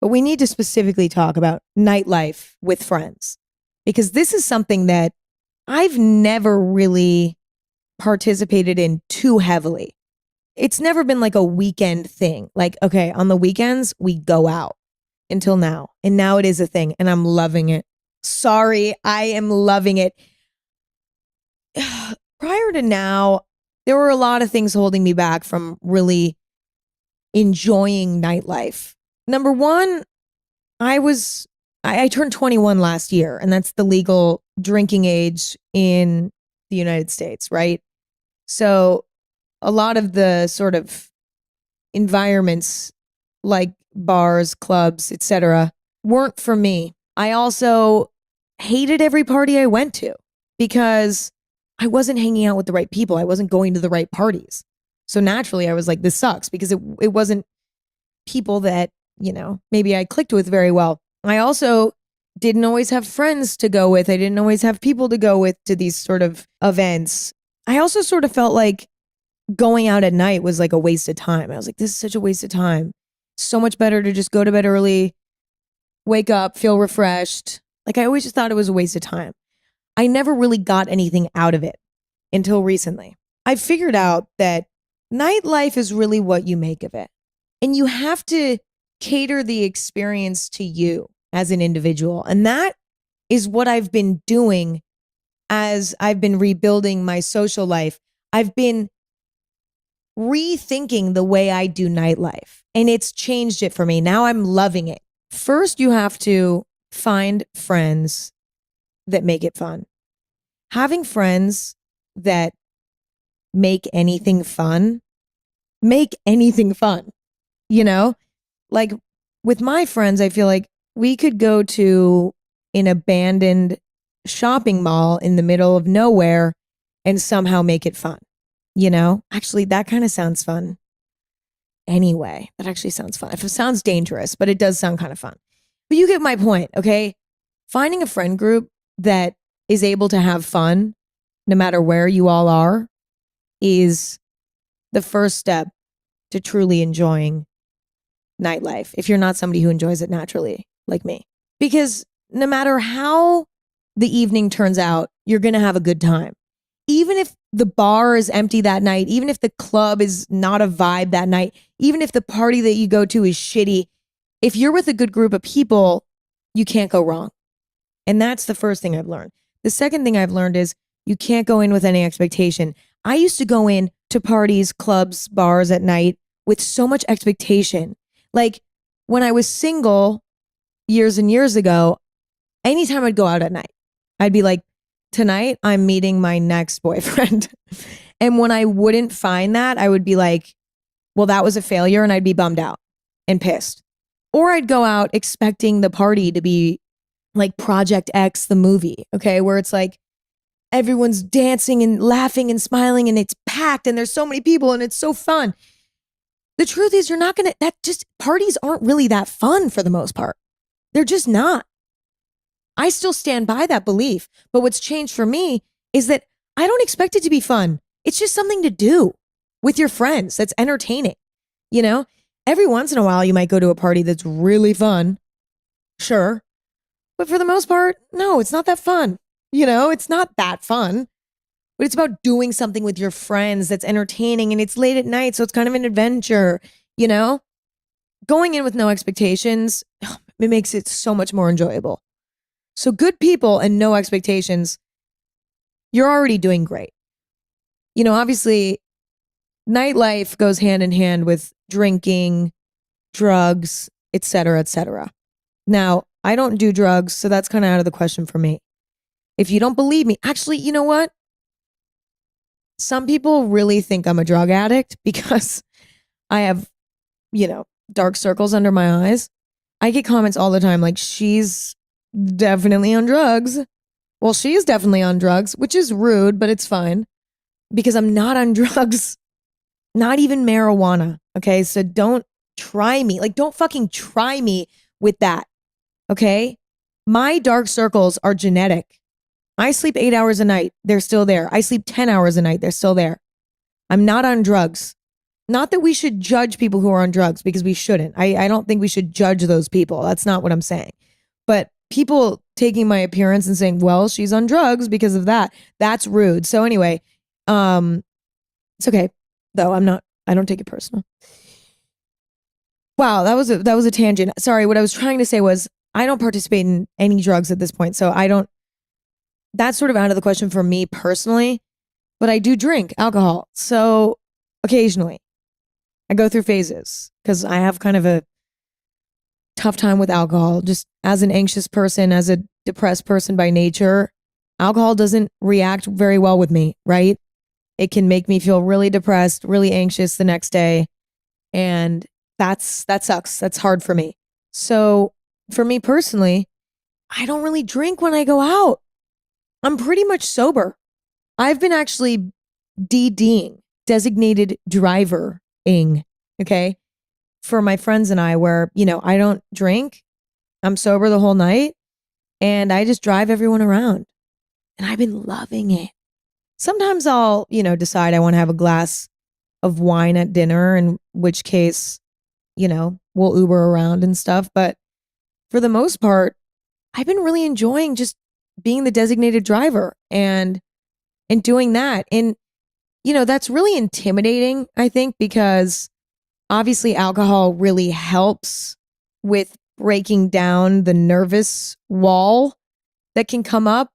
But we need to specifically talk about nightlife with friends because this is something that I've never really participated in too heavily. It's never been like a weekend thing. Like, okay, on the weekends, we go out until now. And now it is a thing and I'm loving it. Sorry, I am loving it. Prior to now, there were a lot of things holding me back from really enjoying nightlife. Number one, I turned 21 last year, and that's the legal drinking age in the United States, right? So a lot of the sort of environments like bars, clubs, etc., weren't for me. I also hated every party I went to because I wasn't hanging out with the right people. I wasn't going to the right parties. So naturally, I was like, this sucks because it wasn't people that, maybe I clicked with very well. I also didn't always have friends to go with. I didn't always have people to go with to these sort of events. I also sort of felt like going out at night was like a waste of time. I was like, this is such a waste of time. So much better to just go to bed early, wake up, feel refreshed. Like I always just thought it was a waste of time. I never really got anything out of it until recently. I figured out that nightlife is really what you make of it. And you have to cater the experience to you as an individual. And that is what I've been doing as I've been rebuilding my social life. I've been rethinking the way I do nightlife, and it's changed it for me. Now I'm loving it. First, you have to find friends that make it fun. Having friends that make anything fun, like with my friends, I feel like we could go to an abandoned shopping mall in the middle of nowhere and somehow make it fun. Actually, that kind of sounds fun. Anyway, that actually sounds fun. It sounds dangerous, but it does sound kind of fun. But you get my point, okay? Finding a friend group that is able to have fun no matter where you all are is the first step to truly enjoying nightlife if you're not somebody who enjoys it naturally like me. Because no matter how the evening turns out, you're going to have a good time. Even if the bar is empty that night, even if the club is not a vibe that night, even if the party that you go to is shitty, if you're with a good group of people, you can't go wrong. And that's the first thing I've learned. The second thing I've learned is you can't go in with any expectation. I used to go in to parties, clubs, bars at night with so much expectation. Like when I was single years and years ago, anytime I'd go out at night, I'd be like, tonight I'm meeting my next boyfriend. And when I wouldn't find that, I would be like, well, that was a failure, and I'd be bummed out and pissed. Or I'd go out expecting the party to be like Project X, the movie, okay, where it's like everyone's dancing and laughing and smiling and it's packed and there's so many people and it's so fun. The truth is parties aren't really that fun for the most part. They're just not. I still stand by that belief. But what's changed for me is that I don't expect it to be fun. It's just something to do with your friends that's entertaining. Every once in a while you might go to a party that's really fun. Sure. But for the most part, no, it's not that fun. It's not that fun. But it's about doing something with your friends that's entertaining, and it's late at night, so it's kind of an adventure, Going in with no expectations, it makes it so much more enjoyable. So good people and no expectations, you're already doing great. Obviously, nightlife goes hand in hand with drinking, drugs, etc., etc. Now, I don't do drugs, so that's kind of out of the question for me. If you don't believe me, actually, you know what? Some people really think I'm a drug addict because I have, dark circles under my eyes. I get comments all the time like, she's definitely on drugs. Well, she is definitely on drugs, which is rude, but it's fine because I'm not on drugs, not even marijuana. Okay. So don't try me. Like, don't fucking try me with that. Okay. My dark circles are genetic. I sleep 8 hours a night. They're still there. I sleep 10 hours a night. They're still there. I'm not on drugs. Not that we should judge people who are on drugs, because we shouldn't. I don't think we should judge those people. That's not what I'm saying. But people taking my appearance and saying, well, she's on drugs because of that, that's rude. So anyway, it's okay. Though I don't take it personal. Wow, that was a tangent. Sorry, what I was trying to say was I don't participate in any drugs at this point. So that's sort of out of the question for me personally, but I do drink alcohol. So occasionally I go through phases because I have kind of a tough time with alcohol. Just as an anxious person, as a depressed person by nature, alcohol doesn't react very well with me, right? It can make me feel really depressed, really anxious the next day. And that sucks. That's hard for me. So for me personally, I don't really drink when I go out. I'm pretty much sober. I've been actually DDing, designated driver-ing, okay, for my friends and I, where, I don't drink. I'm sober the whole night and I just drive everyone around. And I've been loving it. Sometimes I'll, decide I want to have a glass of wine at dinner, in which case, we'll Uber around and stuff. But for the most part, I've been really enjoying just being the designated driver and doing that. And, that's really intimidating, I think, because obviously alcohol really helps with breaking down the nervous wall that can come up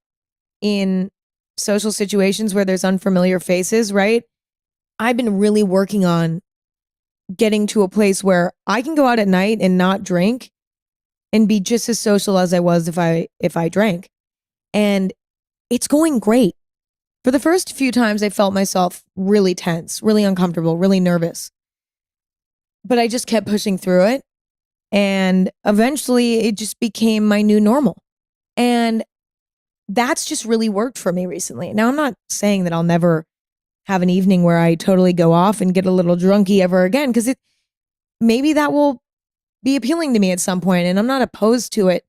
in social situations where there's unfamiliar faces, right? I've been really working on getting to a place where I can go out at night and not drink and be just as social as I was if I drank. And it's going great. For the first few times, I felt myself really tense, really uncomfortable, really nervous. But I just kept pushing through it. And eventually it just became my new normal. And that's just really worked for me recently. Now, I'm not saying that I'll never have an evening where I totally go off and get a little drunky ever again, because maybe that will be appealing to me at some point, and I'm not opposed to it.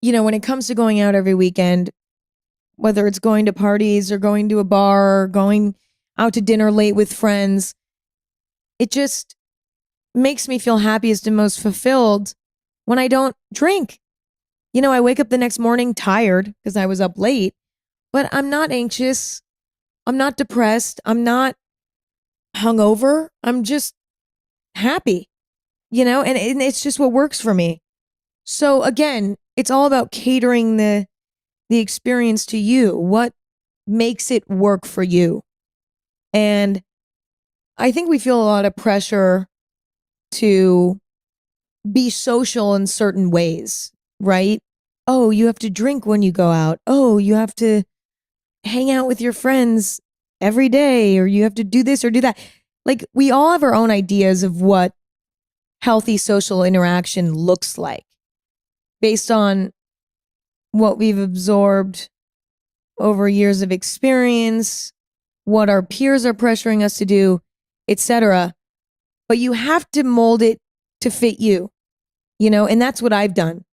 When it comes to going out every weekend, whether it's going to parties or going to a bar or going out to dinner late with friends, it just makes me feel happiest and most fulfilled when I don't drink. I wake up the next morning tired because I was up late, but I'm not anxious. I'm not depressed. I'm not hungover. I'm just happy, and it's just what works for me. So again, it's all about catering the experience to you. What makes it work for you? And I think we feel a lot of pressure to be social in certain ways, right? Oh, you have to drink when you go out. Oh, you have to hang out with your friends every day, or you have to do this or do that. Like, we all have our own ideas of what healthy social interaction looks like based on what we've absorbed over years of experience, what our peers are pressuring us to do, etc. But you have to mold it to fit you, and that's what I've done.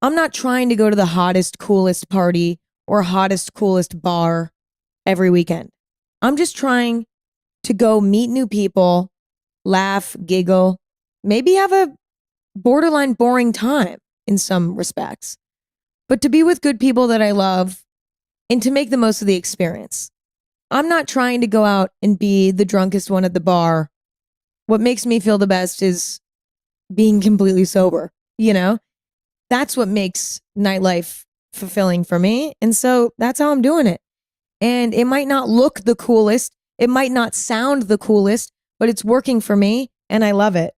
I'm not trying to go to the hottest, coolest party or hottest, coolest bar every weekend. I'm just trying to go meet new people, laugh, giggle, maybe have a borderline boring time in some respects, but to be with good people that I love and to make the most of the experience. I'm not trying to go out and be the drunkest one at the bar. What makes me feel the best is being completely sober, That's what makes nightlife fulfilling for me. And so that's how I'm doing it. And it might not look the coolest. It might not sound the coolest, but it's working for me and I love it.